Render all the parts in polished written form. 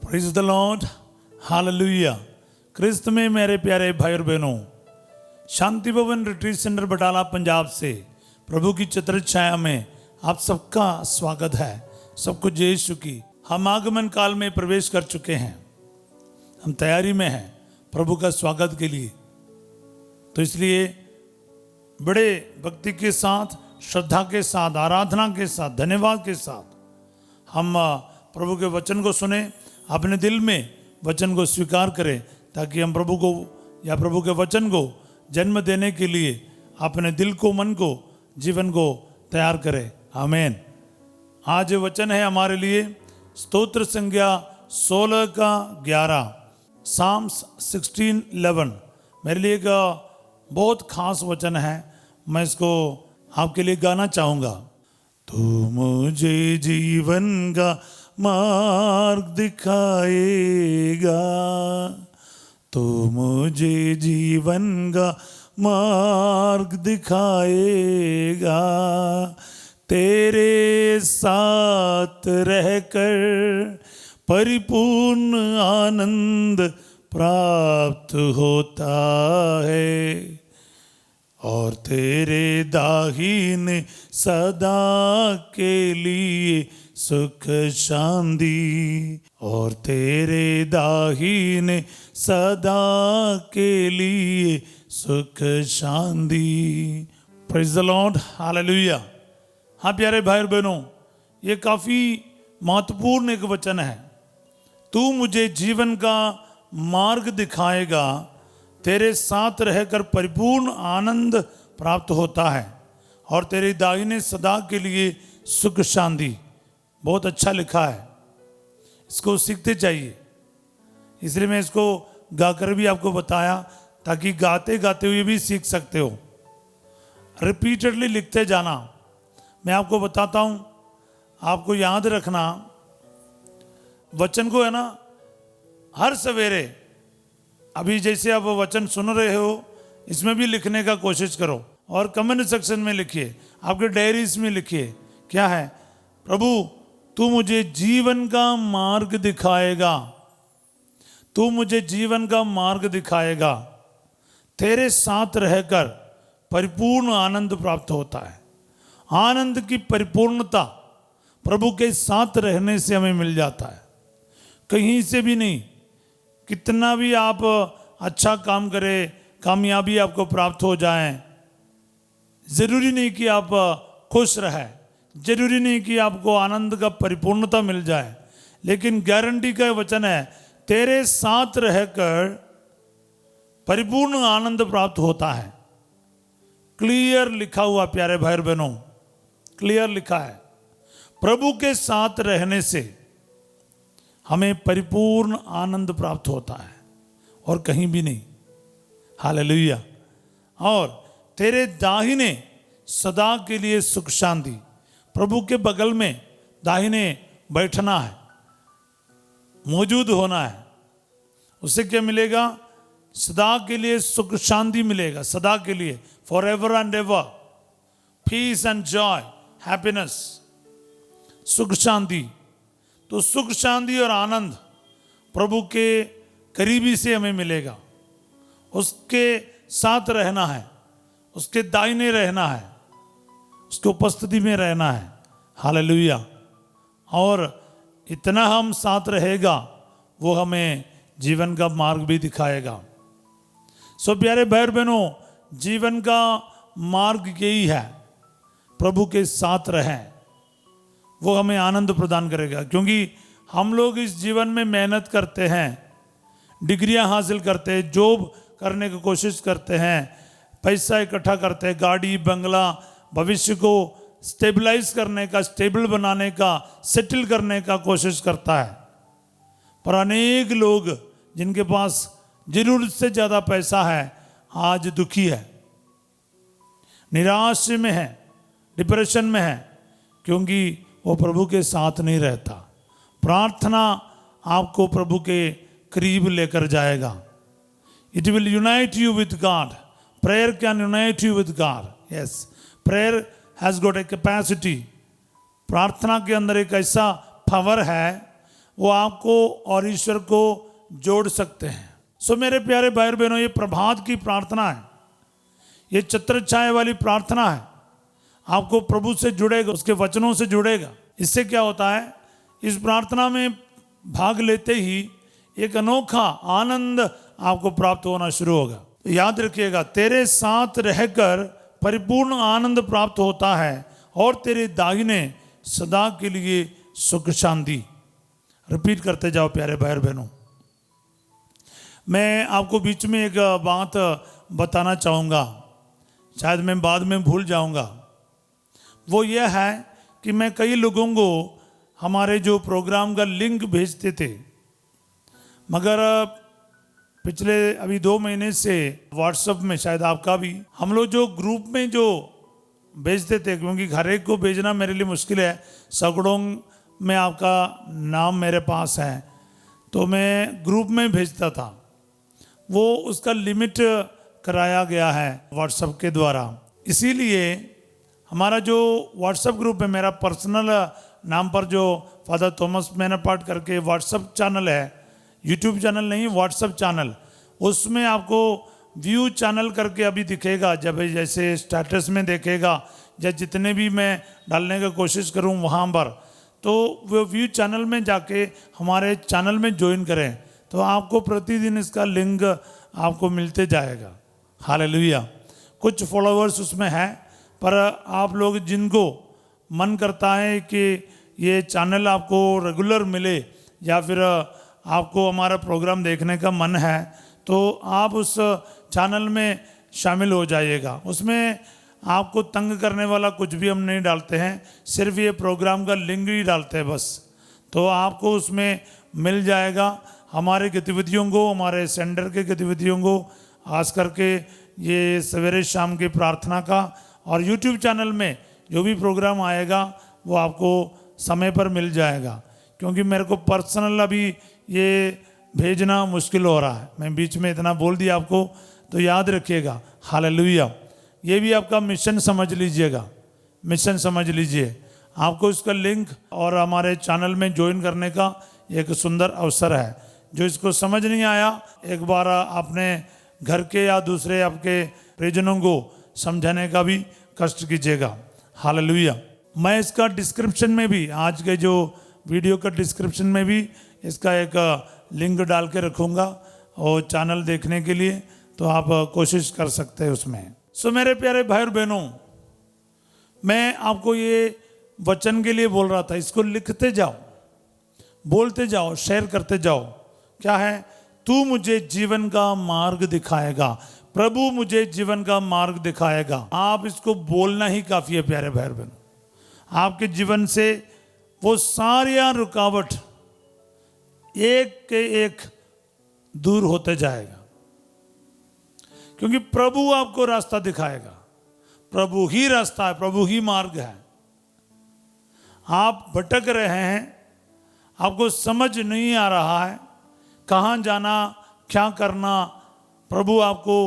Praise the lord, hallelujah. Christ में मेरे प्यारे भाई और बहनों, शांति भवन रिट्रीट सेंटर बटाला पंजाब से प्रभु की छत्र छाया में आप सबका स्वागत है। सबको जय यीशु की। हम आगमन काल में प्रवेश कर चुके हैं, हम तैयारी में हैं प्रभु का स्वागत के लिए। तो इसलिए बड़े भक्ति के साथ, श्रद्धा के साथ, आराधना के साथ, धन्यवाद के साथ हम प्रभु के वचन को सुने, अपने दिल में वचन को स्वीकार करें, ताकि हम प्रभु को या प्रभु के वचन को जन्म देने के लिए अपने दिल को, मन को, जीवन को तैयार करें। आमीन। आज वचन है हमारे लिए स्तोत्र संज्ञा 16 का 11, साम्स 16:11। मेरे लिए एक बहुत खास वचन है, मैं इसको आपके लिए गाना चाहूँगा। तू मुझे जीवन का मार्ग दिखाएगा, तू मुझे जीवन का मार्ग दिखाएगा, तेरे साथ रहकर परिपूर्ण आनंद प्राप्त होता है, और तेरे दाहिने सदा के लिए सुख शांति, और तेरे दाहिने सदा के लिए सुख शांति। Praise the lord, hallelujah. हाँ प्यारे भाई और बहनों, ये काफ़ी महत्वपूर्ण एक वचन है। तू मुझे जीवन का मार्ग दिखाएगा, तेरे साथ रहकर परिपूर्ण आनंद प्राप्त होता है, और तेरे दाहिने सदा के लिए सुख शांति। बहुत अच्छा लिखा है, इसको सीखते चाहिए। इसलिए मैं इसको गाकर भी आपको बताया, ताकि गाते गाते हुए भी सीख सकते हो। रिपीटेडली लिखते जाना। मैं आपको बताता हूँ, आपको याद रखना, वचन को है ना, हर सवेरे, अभी जैसे आप वचन सुन रहे हो, इसमें भी लिखने का कोशिश करो, और कमेंट सेक्शन में लिखिए, आपके डायरीज में लिखिए। क्या है? प्रभु तू मुझे जीवन का मार्ग दिखाएगा, तू मुझे जीवन का मार्ग दिखाएगा, तेरे साथ रहकर परिपूर्ण आनंद प्राप्त होता है। आनंद की परिपूर्णता प्रभु के साथ रहने से हमें मिल जाता है, कहीं से भी नहीं। कितना भी आप अच्छा काम करें, कामयाबी आपको प्राप्त हो जाए, जरूरी नहीं कि आप खुश रहें, जरूरी नहीं कि आपको आनंद का परिपूर्णता मिल जाए, लेकिन गारंटी का वचन है, तेरे साथ रहकर परिपूर्ण आनंद प्राप्त होता है। क्लियर लिखा हुआ प्यारे भाई और बहनों, क्लियर लिखा है। प्रभु के साथ रहने से हमें परिपूर्ण आनंद प्राप्त होता है, और कहीं भी नहीं। हालेलुया। और तेरे दाहिने सदा के लिए सुख शांति। प्रभु के बगल में दाहिने बैठना है, मौजूद होना है। उससे क्या मिलेगा? सदा के लिए सुख शांति मिलेगा, सदा के लिए, forever and ever. Peace and joy, happiness, सुख शांति। तो सुख शांति और आनंद प्रभु के करीबी से हमें मिलेगा। उसके साथ रहना है, उसके दाहिने रहना है, उसकी उपस्थिति में रहना है। हालेलुया। और इतना हम साथ रहेगा, वो हमें जीवन का मार्ग भी दिखाएगा। सो प्यारे भाई और बहनों, जीवन का मार्ग यही है, प्रभु के साथ रहें, वो हमें आनंद प्रदान करेगा। क्योंकि हम लोग इस जीवन में मेहनत करते हैं, डिग्रियां हासिल करते हैं, जॉब करने की कोशिश करते हैं, पैसा इकट्ठा करते हैं, गाड़ी बंगला, भविष्य को स्टेबलाइज करने का, स्टेबल बनाने का, सेटल करने का कोशिश करता है। पर अनेक लोग जिनके पास जरूरत से ज़्यादा पैसा है, आज दुखी है, निराश में है, डिप्रेशन में है, क्योंकि वो प्रभु के साथ नहीं रहता। प्रार्थना आपको प्रभु के करीब लेकर जाएगा। It will unite you with God. Prayer can unite you with God. Yes, prayer has got a capacity. प्रार्थना के अंदर एक ऐसा पावर है, वो आपको और ईश्वर को जोड़ सकते हैं। सो मेरे प्यारे भाई बहनों, ये प्रभात की प्रार्थना है, ये छत्र छाया वाली प्रार्थना है। आपको प्रभु से जुड़ेगा, उसके वचनों से जुड़ेगा। इससे क्या होता है, इस प्रार्थना में भाग लेते ही एक अनोखा आनंद आपको प्राप्त होना शुरू होगा। याद रखिएगा, तेरे साथ रहकर परिपूर्ण आनंद प्राप्त होता है और तेरे दाहिने सदा के लिए सुख शांति। रिपीट करते जाओ प्यारे भाई बहनों। मैं आपको बीच में एक बात बताना चाहूँगा, शायद मैं बाद में भूल जाऊँगा। वो यह है कि मैं कई लोगों को हमारे जो प्रोग्राम का लिंक भेजते थे, मगर पिछले अभी 2 महीने से व्हाट्सएप में, शायद आपका भी, हम लोग जो ग्रुप में जो भेजते थे, क्योंकि हर एक को भेजना मेरे लिए मुश्किल है, सैकड़ों में आपका नाम मेरे पास है, तो मैं ग्रुप में भेजता था। वो उसका लिमिट कराया गया है व्हाट्सएप के द्वारा। इसीलिए हमारा जो व्हाट्सएप ग्रुप है, मेरा पर्सनल नाम पर जो फादर थॉमस मैनापार्ट करके व्हाट्सएप चैनल है, यूट्यूब चैनल नहीं, व्हाट्सएप चैनल, उसमें आपको व्यू चैनल करके अभी दिखेगा। जब जैसे स्टेटस में देखेगा या जितने भी मैं डालने की कोशिश करूं वहां पर, तो वो व्यू चैनल में जाके हमारे चैनल में ज्वाइन करें, तो आपको प्रतिदिन इसका लिंक आपको मिलते जाएगा। हालेलुया। कुछ फॉलोअर्स उसमें हैं, पर आप लोग जिनको मन करता है कि ये चैनल आपको रेगुलर मिले या फिर आपको हमारा प्रोग्राम देखने का मन है, तो आप उस चैनल में शामिल हो जाइएगा। उसमें आपको तंग करने वाला कुछ भी हम नहीं डालते हैं, सिर्फ ये प्रोग्राम का लिंक ही डालते हैं बस। तो आपको उसमें मिल जाएगा हमारे गतिविधियों को, हमारे सेंटर के गतिविधियों को, खास करके ये सवेरे शाम की प्रार्थना का, और यूट्यूब चैनल में जो भी प्रोग्राम आएगा वो आपको समय पर मिल जाएगा। क्योंकि मेरे को पर्सनल अभी ये भेजना मुश्किल हो रहा है, मैं बीच में इतना बोल दिया आपको, तो याद रखिएगा। हालेलुया। ये भी आपका मिशन समझ लीजिएगा, मिशन समझ लीजिए। आपको इसका लिंक और हमारे चैनल में ज्वाइन करने का एक सुंदर अवसर है। जो इसको समझ नहीं आया, एक बार अपने घर के या दूसरे आपके परिजनों को समझाने का भी कष्ट कीजिएगा। हालेलुया। मैं इसका डिस्क्रिप्शन में भी, आज के जो वीडियो का डिस्क्रिप्शन में भी इसका एक लिंक डाल के रखूँगा और चैनल देखने के लिए, तो आप कोशिश कर सकते हैं उसमें। सो मेरे प्यारे भाई और बहनों, मैं आपको ये वचन के लिए बोल रहा था, इसको लिखते जाओ, बोलते जाओ, शेयर करते जाओ। क्या है? तू मुझे जीवन का मार्ग दिखाएगा, प्रभु मुझे जीवन का मार्ग दिखाएगा। आप इसको बोलना ही काफी है प्यारे भाई बहनों। आपके जीवन से वो सारी रुकावट एक के एक दूर होते जाएगा, क्योंकि प्रभु आपको रास्ता दिखाएगा। प्रभु ही रास्ता है, प्रभु ही मार्ग है। आप भटक रहे हैं, आपको समझ नहीं आ रहा है कहाँ जाना, क्या करना, प्रभु आपको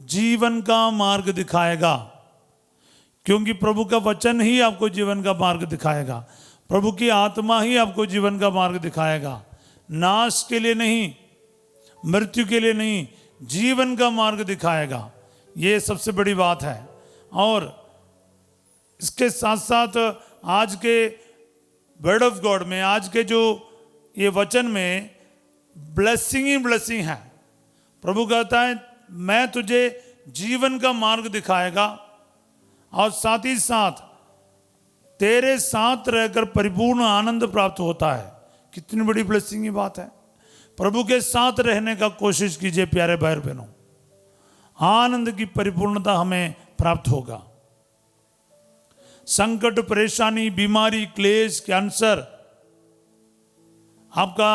जीवन का मार्ग दिखाएगा, क्योंकि प्रभु का वचन ही आपको जीवन का मार्ग दिखाएगा। प्रभु की आत्मा ही आपको जीवन का मार्ग दिखाएगा। नाश के लिए नहीं, मृत्यु के लिए नहीं, जीवन का मार्ग दिखाएगा। ये सबसे बड़ी बात है। और इसके साथ साथ आज के वर्ड ऑफ गॉड में, आज के जो ये वचन में ब्लेसिंग ही ब्लेसिंग है। प्रभु कहता है मैं तुझे जीवन का मार्ग दिखाएगा और साथ ही साथ तेरे साथ रहकर परिपूर्ण आनंद प्राप्त होता है। कितनी बड़ी ब्लेसिंग की बात है। प्रभु के साथ रहने का कोशिश कीजिए प्यारे भाई बहनों, आनंद की परिपूर्णता हमें प्राप्त होगा। संकट, परेशानी, बीमारी, क्लेश, कैंसर, आपका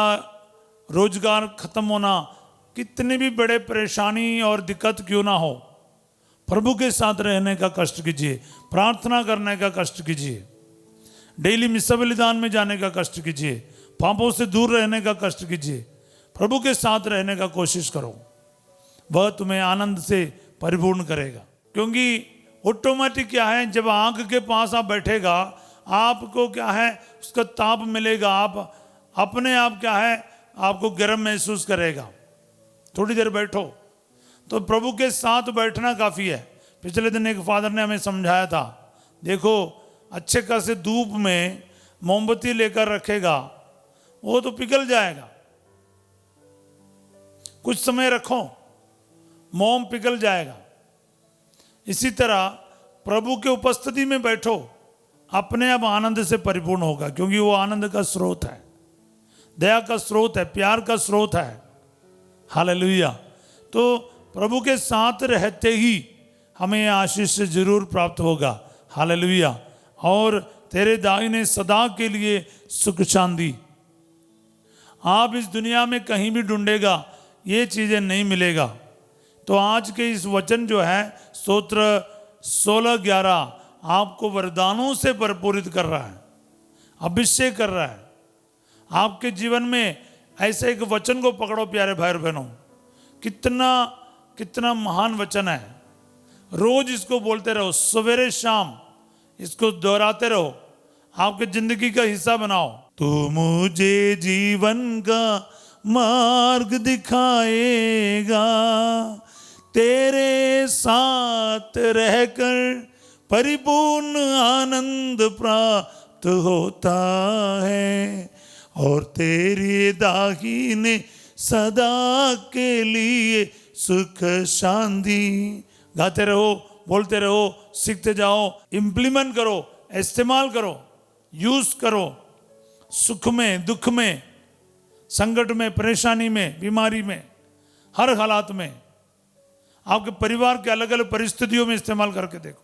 रोजगार खत्म होना, कितने भी बड़े परेशानी और दिक्कत क्यों ना हो, प्रभु के साथ रहने का कष्ट कीजिए, प्रार्थना करने का कष्ट कीजिए, डेली मिस्सा बलिदान में जाने का कष्ट कीजिए, पापों से दूर रहने का कष्ट कीजिए, प्रभु के साथ रहने का कोशिश करो। वह तुम्हें आनंद से परिपूर्ण करेगा। क्योंकि ऑटोमेटिक क्या है, जब आग के पास आप बैठेगा, आपको क्या है, उसका ताप मिलेगा, आप अपने आप क्या है, आपको गर्म महसूस करेगा। थोड़ी देर बैठो, तो प्रभु के साथ बैठना काफ़ी है। पिछले दिन एक फादर ने हमें समझाया था, देखो अच्छे खासे धूप में मोमबत्ती लेकर रखेगा, वो तो पिघल जाएगा। कुछ समय रखो, मोम पिघल जाएगा। इसी तरह प्रभु के उपस्थिति में बैठो, अपने आप आनंद से परिपूर्ण होगा, क्योंकि वो आनंद का स्रोत है, दया का स्रोत है, प्यार का स्रोत है। हालेलुया। तो प्रभु के साथ रहते ही हमें आशीष जरूर प्राप्त होगा। हालेलुया। और तेरे दाहिने सदा के लिए सुख शांति। आप इस दुनिया में कहीं भी ढूंढेगा, ये चीज़ें नहीं मिलेगा। तो आज के इस वचन जो है स्तोत्र 16:11 आपको वरदानों से भरपूरित कर रहा है, अभिषेक कर रहा है। आपके जीवन में ऐसे एक वचन को पकड़ो प्यारे भाई और बहनों, कितना कितना महान वचन है। रोज इसको बोलते रहो, सवेरे शाम इसको दोहराते रहो, आपके जिंदगी का हिस्सा बनाओ। तू मुझे जीवन का मार्ग दिखाएगा, तेरे साथ रहकर परिपूर्ण आनंद प्राप्त होता है, और तेरी दाहिने सदा के लिए सुख शांति। गाते रहो, बोलते रहो, सीखते जाओ, इम्प्लीमेंट करो, इस्तेमाल करो, यूज करो। सुख में, दुख में, संकट में, परेशानी में, बीमारी में, हर हालात में, आपके परिवार के अलग अलग परिस्थितियों में इस्तेमाल करके देखो।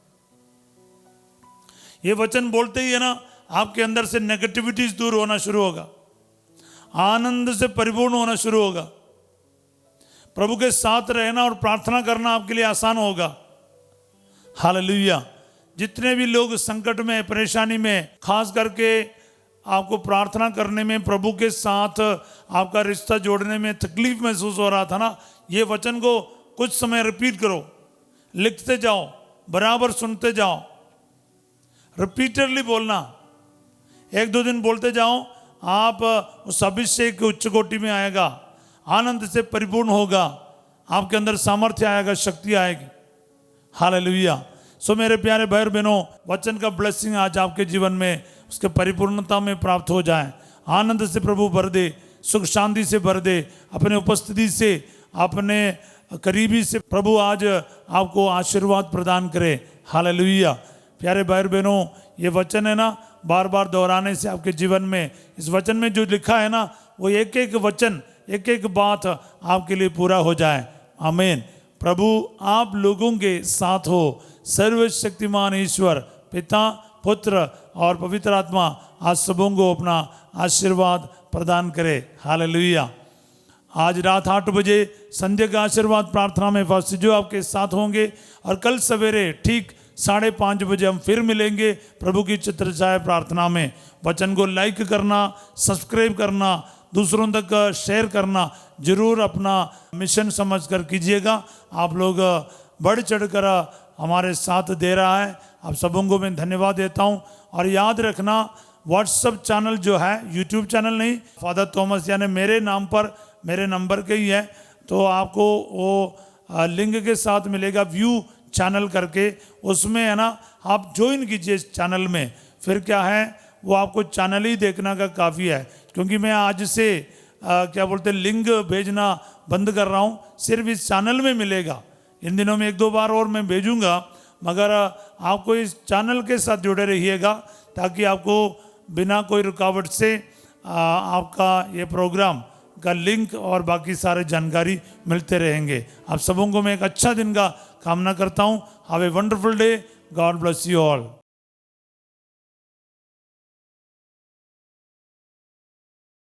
ये वचन बोलते ही है ना, आपके अंदर से नेगेटिविटीज दूर होना शुरू होगा, आनंद से परिपूर्ण होना शुरू होगा। प्रभु के साथ रहना और प्रार्थना करना आपके लिए आसान होगा। हालेलुया। जितने भी लोग संकट में, परेशानी में, खास करके आपको प्रार्थना करने में, प्रभु के साथ आपका रिश्ता जोड़ने में तकलीफ महसूस हो रहा था ना, ये वचन को कुछ समय रिपीट करो, लिखते जाओ, बराबर सुनते जाओ, रिपीटेडली बोलना। 1-2 दिन बोलते जाओ, आप उस अभिषेक के उच्च कोटि में आएगा, आनंद से परिपूर्ण होगा, आपके अंदर सामर्थ्य आएगा, शक्ति आएगी। हालेलुया। सो मेरे प्यारे भाई और बहनों, वचन का ब्लेसिंग आज आपके जीवन में उसके परिपूर्णता में प्राप्त हो जाए। आनंद से प्रभु भर दे, सुख शांति से भर दे, अपने उपस्थिति से, अपने करीबी से प्रभु आज आपको आशीर्वाद प्रदान करे। हालेलुया। प्यारे भाई और बहनों, ये वचन है ना, बार बार दोहराने से आपके जीवन में, इस वचन में जो लिखा है ना, वो एक एक वचन, एक एक बात आपके लिए पूरा हो जाए। आमीन। प्रभु आप लोगों के साथ हो। सर्वशक्तिमान ईश्वर पिता, पुत्र और पवित्र आत्मा आज सबों को अपना आशीर्वाद प्रदान करे। हालेलुया। आज रात 8 बजे संध्या का आशीर्वाद प्रार्थना में फास्ट जो आपके साथ होंगे, और कल सवेरे ठीक 5:30 बजे हम फिर मिलेंगे प्रभु की चित्र छाया प्रार्थना में। वचन को लाइक करना, सब्सक्राइब करना, दूसरों तक शेयर करना जरूर अपना मिशन समझकर कीजिएगा। आप लोग बढ़ चढ़कर हमारे साथ दे रहा है, आप सबों को मैं धन्यवाद देता हूँ। और याद रखना, व्हाट्सएप चैनल जो है, यूट्यूब चैनल नहीं, फादर थॉमस यानी मेरे नाम पर, मेरे नंबर के ही है, तो आपको वो लिंक के साथ मिलेगा, व्यू चैनल करके, उसमें है ना, आप ज्वाइन कीजिए इस चैनल में। फिर क्या है, वो आपको चैनल ही देखना का काफ़ी है, क्योंकि मैं आज से क्या बोलते लिंक भेजना बंद कर रहा हूँ, सिर्फ इस चैनल में मिलेगा। इन दिनों में 1-2 बार और मैं भेजूँगा, मगर आपको इस चैनल के साथ जुड़े रहिएगा, ताकि आपको बिना कोई रुकावट से आपका ये प्रोग्राम का लिंक और बाकी सारे जानकारी मिलते रहेंगे। आप सबों को मैं एक अच्छा दिन का कामना करता हूँ। Have a wonderful day. God bless you all.